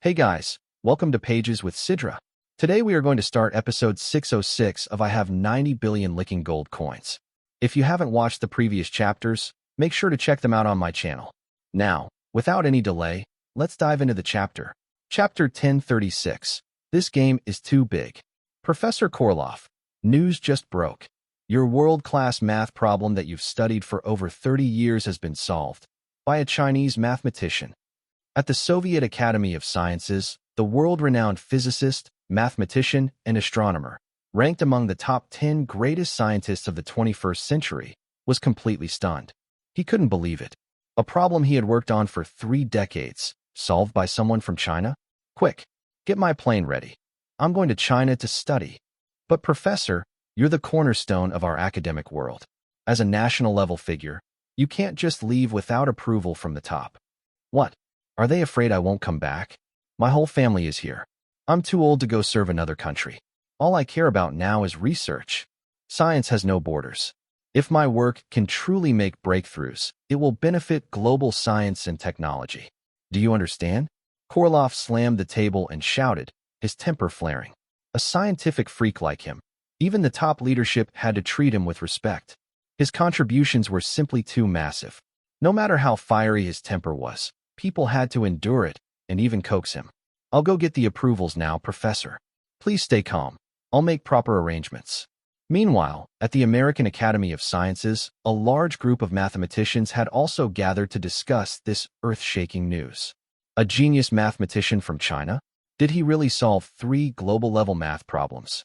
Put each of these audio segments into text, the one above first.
Hey guys, welcome to Pages with Sidra. Today we are going to start episode 606 of I Have 90 Billion Licking Gold Coins. If you haven't watched the previous chapters, make sure to check them out on my channel. Now, without any delay, let's dive into the chapter. Chapter 1036. This game is too big. Professor Korloff, news just broke. Your world-class math problem that you've studied for over 30 years has been solved by a Chinese mathematician. At the Soviet Academy of Sciences, the world-renowned physicist, mathematician, and astronomer, ranked among the top 10 greatest scientists of the 21st century, was completely stunned. He couldn't believe it. A problem he had worked on for 3 decades, solved by someone from China? Quick, get my plane ready. I'm going to China to study. But Professor, you're the cornerstone of our academic world. As a national-level figure, you can't just leave without approval from the top. What? Are they afraid I won't come back? My whole family is here. I'm too old to go serve another country. All I care about now is research. Science has no borders. If my work can truly make breakthroughs, it will benefit global science and technology. Do you understand? Korloff slammed the table and shouted, his temper flaring. A scientific freak like him, even the top leadership had to treat him with respect. His contributions were simply too massive. No matter how fiery his temper was, people had to endure it and even coax him. I'll go get the approvals now, Professor. Please stay calm. I'll make proper arrangements. Meanwhile, at the American Academy of Sciences, a large group of mathematicians had also gathered to discuss this earth-shaking news. A genius mathematician from China? Did he really solve 3 global-level math problems?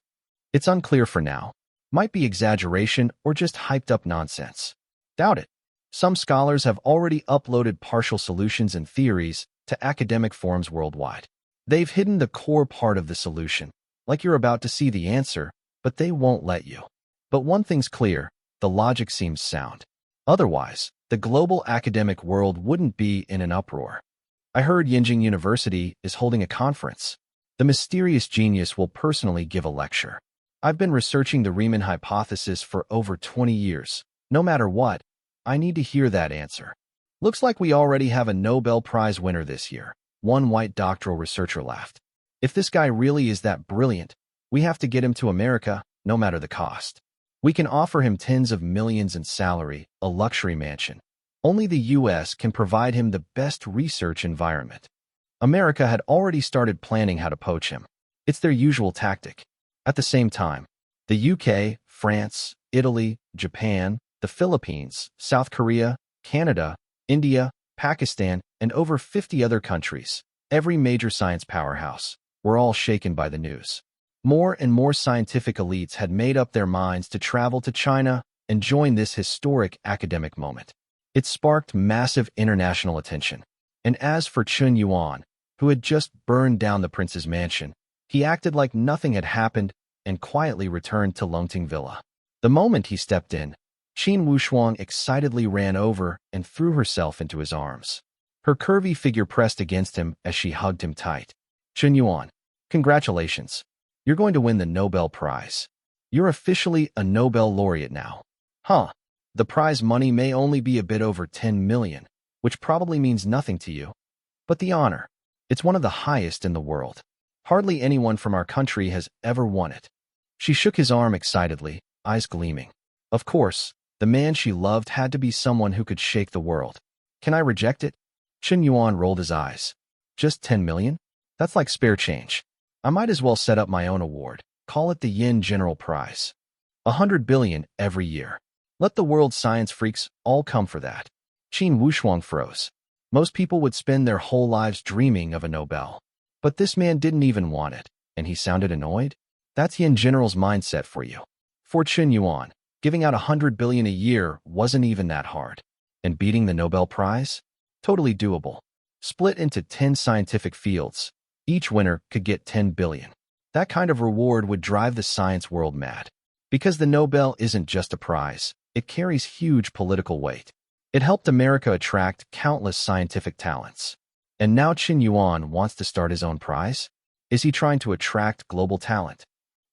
It's unclear for now. Might be exaggeration or just hyped-up nonsense. Doubt it. Some scholars have already uploaded partial solutions and theories to academic forums worldwide. They've hidden the core part of the solution, like you're about to see the answer, but they won't let you. But one thing's clear, the logic seems sound. Otherwise, the global academic world wouldn't be in an uproar. I heard Yanjing University is holding a conference. The mysterious genius will personally give a lecture. I've been researching the Riemann hypothesis for over 20 years. No matter what, I need to hear that answer. Looks like we already have a Nobel Prize winner this year. One white doctoral researcher laughed. If this guy really is that brilliant, we have to get him to America, no matter the cost. We can offer him tens of millions in salary, a luxury mansion. Only the US can provide him the best research environment. America had already started planning how to poach him. It's their usual tactic. At the same time, the UK, France, Italy, Japan, the Philippines, South Korea, Canada, India, Pakistan, and over 50 other countries, every major science powerhouse, were all shaken by the news. More and more scientific elites had made up their minds to travel to China and join this historic academic moment. It sparked massive international attention. And as for Chen Yuan, who had just burned down the prince's mansion, he acted like nothing had happened and quietly returned to Longting Villa. The moment he stepped in, Qin Wushuang excitedly ran over and threw herself into his arms. Her curvy figure pressed against him as she hugged him tight. Chen Yuan, congratulations. You're going to win the Nobel Prize. You're officially a Nobel laureate now. Huh. The prize money may only be a bit over 10 million, which probably means nothing to you. But the honor, it's one of the highest in the world. Hardly anyone from our country has ever won it. She shook his arm excitedly, eyes gleaming. Of course, the man she loved had to be someone who could shake the world. Can I reject it? Chen Yuan rolled his eyes. Just 10 million? That's like spare change. I might as well set up my own award. Call it the Yin General Prize. 100 billion every year. Let the world's science freaks all come for that. Qin Wushuang froze. Most people would spend their whole lives dreaming of a Nobel. But this man didn't even want it, and he sounded annoyed? That's Yin General's mindset for you. For Chen Yuan, giving out 100 billion a year wasn't even that hard. And beating the Nobel Prize? Totally doable. Split into 10 scientific fields. Each winner could get 10 billion. That kind of reward would drive the science world mad. Because the Nobel isn't just a prize, it carries huge political weight. It helped America attract countless scientific talents. And now Chen Yuan wants to start his own prize? Is he trying to attract global talent?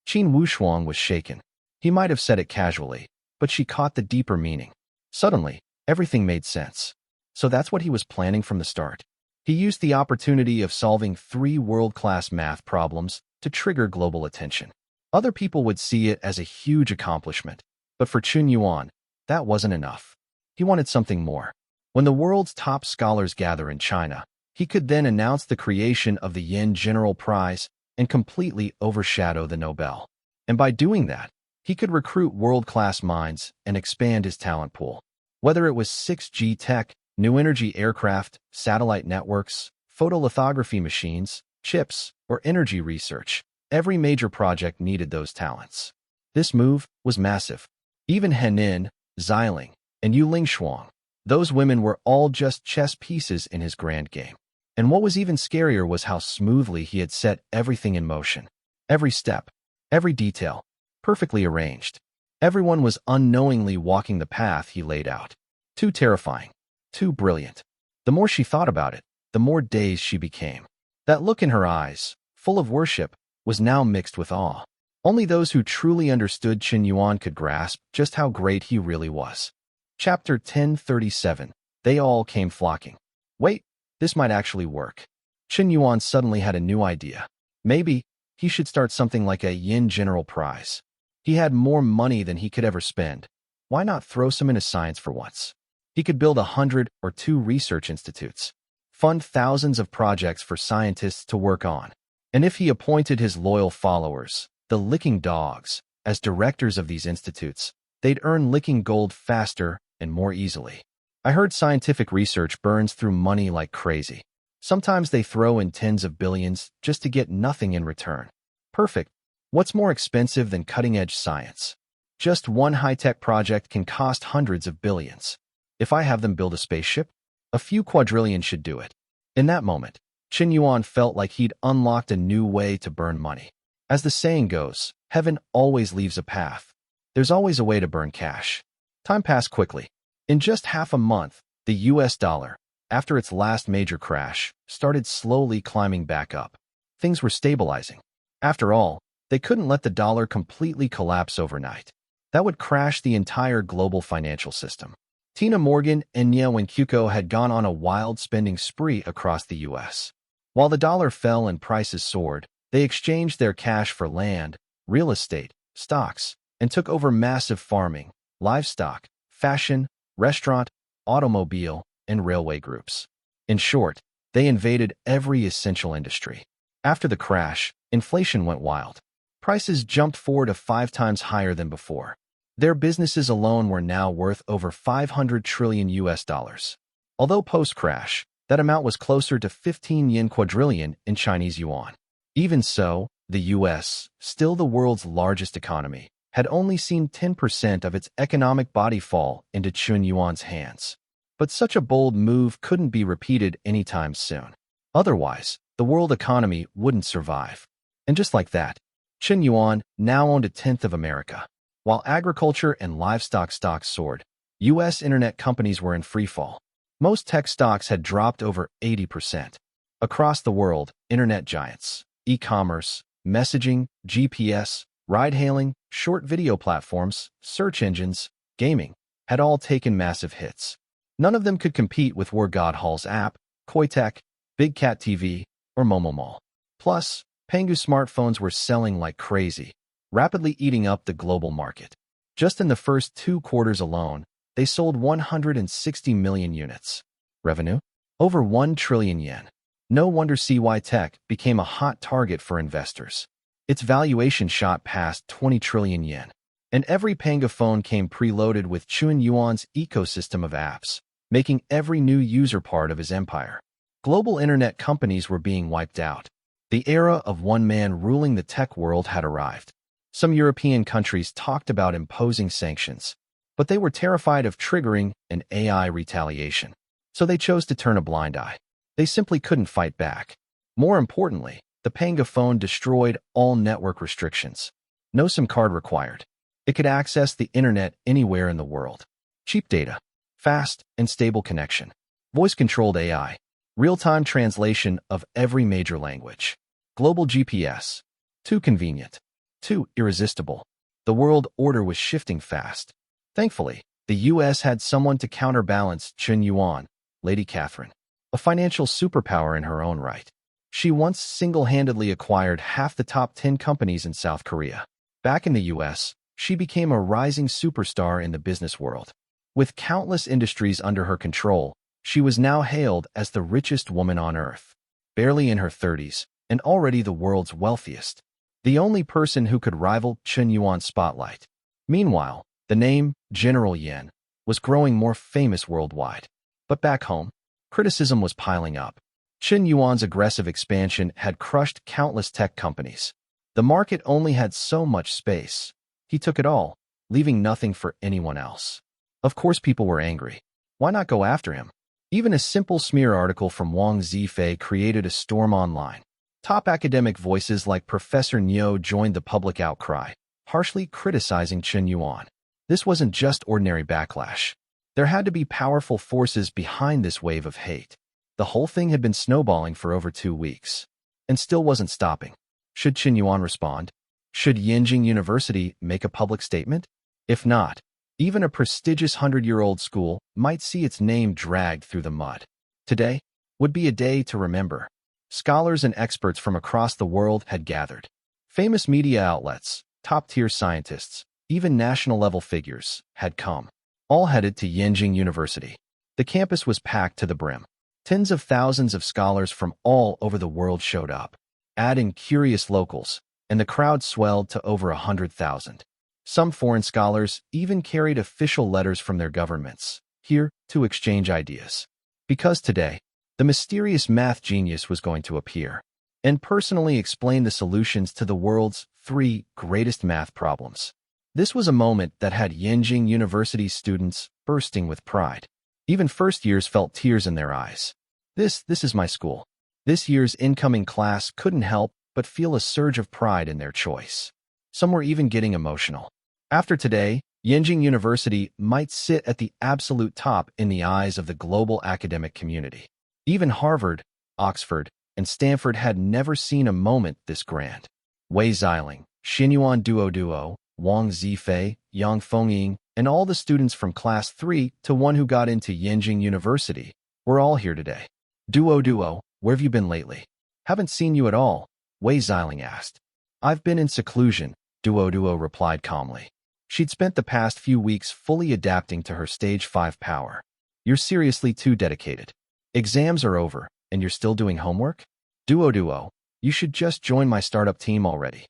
Qin Wushuang was shaken. He might have said it casually, but she caught the deeper meaning. Suddenly, everything made sense. So that's what he was planning from the start. He used the opportunity of solving 3 world-class math problems to trigger global attention. Other people would see it as a huge accomplishment, but for Qian Yuan, that wasn't enough. He wanted something more. When the world's top scholars gather in China, he could then announce the creation of the Yen General Prize and completely overshadow the Nobel. And by doing that, he could recruit world-class minds and expand his talent pool. Whether it was 6G tech, new energy aircraft, satellite networks, photolithography machines, chips, or energy research, every major project needed those talents. This move was massive. Even Henin, Xiling, and Yu Lingshuang, those women were all just chess pieces in his grand game. And what was even scarier was how smoothly he had set everything in motion. Every step, every detail, perfectly arranged. Everyone was unknowingly walking the path he laid out. Too terrifying, too brilliant. The more she thought about it, the more dazed she became. That look in her eyes, full of worship, was now mixed with awe. Only those who truly understood Qian Yuan could grasp just how great he really was. Chapter 1037. They all came flocking. Wait, this might actually work. Qian Yuan suddenly had a new idea. Maybe he should start something like a Yen General Prize. He had more money than he could ever spend. Why not throw some into science for once? He could build 100 or 2 research institutes, fund thousands of projects for scientists to work on. And if he appointed his loyal followers, the licking dogs, as directors of these institutes, they'd earn licking gold faster and more easily. I heard scientific research burns through money like crazy. Sometimes they throw in tens of billions just to get nothing in return. Perfect. What's more expensive than cutting-edge science? Just one high-tech project can cost hundreds of billions. If I have them build a spaceship, a few quadrillion should do it. In that moment, Qian Yuan felt like he'd unlocked a new way to burn money. As the saying goes, heaven always leaves a path. There's always a way to burn cash. Time passed quickly. In just half a month, the US dollar, after its last major crash, started slowly climbing back up. Things were stabilizing. After all, they couldn't let the dollar completely collapse overnight. That would crash the entire global financial system. Tina Morgan and Nia Wencuco had gone on a wild spending spree across the US. While the dollar fell and prices soared, they exchanged their cash for land, real estate, stocks, and took over massive farming, livestock, fashion, restaurant, automobile, and railway groups. In short, they invaded every essential industry. After the crash, inflation went wild. Prices jumped 4 to 5 times higher than before. Their businesses alone were now worth over 500 trillion US dollars. Although post-crash, that amount was closer to 15 yen quadrillion in Chinese yuan. Even so, the US, still the world's largest economy, had only seen 10% of its economic body fall into Qian Yuan's hands. But such a bold move couldn't be repeated anytime soon. Otherwise, the world economy wouldn't survive. And just like that, Qian Yuan now owned 1/10 of America. While agriculture and livestock stocks soared, US internet companies were in freefall. Most tech stocks had dropped over 80%. Across the world, internet giants, e-commerce, messaging, GPS, ride-hailing, short video platforms, search engines, gaming, had all taken massive hits. None of them could compete with War God Hall's app, Koitek, Big Cat TV, or Momomall. Plus, Pangu smartphones were selling like crazy, rapidly eating up the global market. Just in the first 2 quarters alone, they sold 160 million units. Revenue? Over 1 trillion yen. No wonder CY Tech became a hot target for investors. Its valuation shot past 20 trillion yen. And every Panga phone came preloaded with Qian Yuan's ecosystem of apps, making every new user part of his empire. Global internet companies were being wiped out. The era of one man ruling the tech world had arrived. Some European countries talked about imposing sanctions, but they were terrified of triggering an AI retaliation. So they chose to turn a blind eye. They simply couldn't fight back. More importantly, the Panga phone destroyed all network restrictions. No SIM card required. It could access the internet anywhere in the world. Cheap data, fast and stable connection, voice-controlled AI, real-time translation of every major language, global GPS. Too convenient. Too irresistible. The world order was shifting fast. Thankfully, the US had someone to counterbalance Qian Yuan, Lady Catherine. a financial superpower in her own right. She once single-handedly acquired half the top 10 companies in South Korea. Back in the US, she became a rising superstar in the business world. With countless industries under her control, she was now hailed as the richest woman on earth. Barely in her 30s, and already the world's wealthiest. The only person who could rival Chen Yuan's spotlight. Meanwhile, the name General Yan was growing more famous worldwide. But back home, criticism was piling up. Chen Yuan's aggressive expansion had crushed countless tech companies. The market only had so much space. He took it all, leaving nothing for anyone else. Of course people were angry. Why not go after him? Even a simple smear article from Wang Zifei created a storm online. Top academic voices like Professor Niu joined the public outcry, harshly criticizing Chen Yuan. This wasn't just ordinary backlash. There had to be powerful forces behind this wave of hate. The whole thing had been snowballing for over 2 weeks, and still wasn't stopping. Should Chen Yuan respond? Should Yanjing University make a public statement? If not, even a prestigious 100-year-old school might see its name dragged through the mud. Today would be a day to remember. Scholars and experts from across the world had gathered. Famous media outlets, top-tier scientists, even national-level figures had come, all headed to Yanjing University. The campus was packed to the brim. Tens of thousands of scholars from all over the world showed up. Add in curious locals, and the crowd swelled to over 100,000. Some foreign scholars even carried official letters from their governments, here to exchange ideas. Because today, the mysterious math genius was going to appear and personally explain the solutions to the world's 3 greatest math problems. This was a moment that had Yanjing University's students bursting with pride. Even first years felt tears in their eyes. This is my school. This year's incoming class couldn't help but feel a surge of pride in their choice. Some were even getting emotional. After today, Yanjing University might sit at the absolute top in the eyes of the global academic community. Even Harvard, Oxford, and Stanford had never seen a moment this grand. Wei Xiling, Xinyuan Duo, Wang Zifei, Yang Fengying, and all the students from Class 3 to 1 who got into Yanjing University were all here today. Duo, where have you been lately? Haven't seen you at all, Wei Xiling asked. I've been in seclusion, Duo replied calmly. She'd spent the past few weeks fully adapting to her stage 5 power. You're seriously too dedicated. Exams are over, and you're still doing homework? Duo, you should just join my startup team already.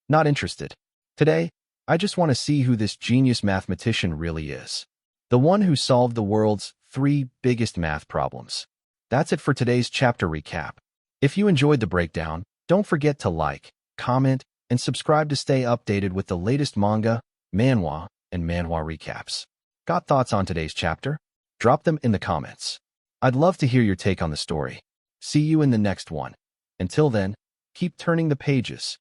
Not interested. Today, I just want to see who this genius mathematician really is. The one who solved the world's 3 biggest math problems. That's it for today's chapter recap. If you enjoyed the breakdown, don't forget to like, comment, and subscribe to stay updated with the latest manga, manhwa, and manhwa recaps. Got thoughts on today's chapter? Drop them in the comments. I'd love to hear your take on the story. See you in the next one. Until then, keep turning the pages.